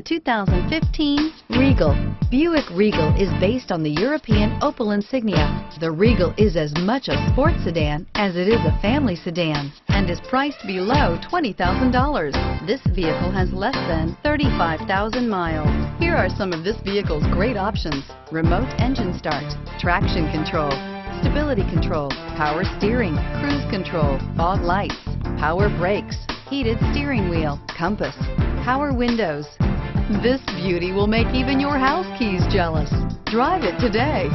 The 2015 Regal. Buick Regal is based on the European Opel Insignia. The Regal is as much a sports sedan as it is a family sedan and is priced below $20,000. This vehicle has less than 35,000 miles. Here are some of this vehicle's great options: remote engine start, traction control, stability control, power steering, cruise control, fog lights, power brakes, heated steering wheel, compass, power windows. This beauty will make even your house keys jealous. Drive it today.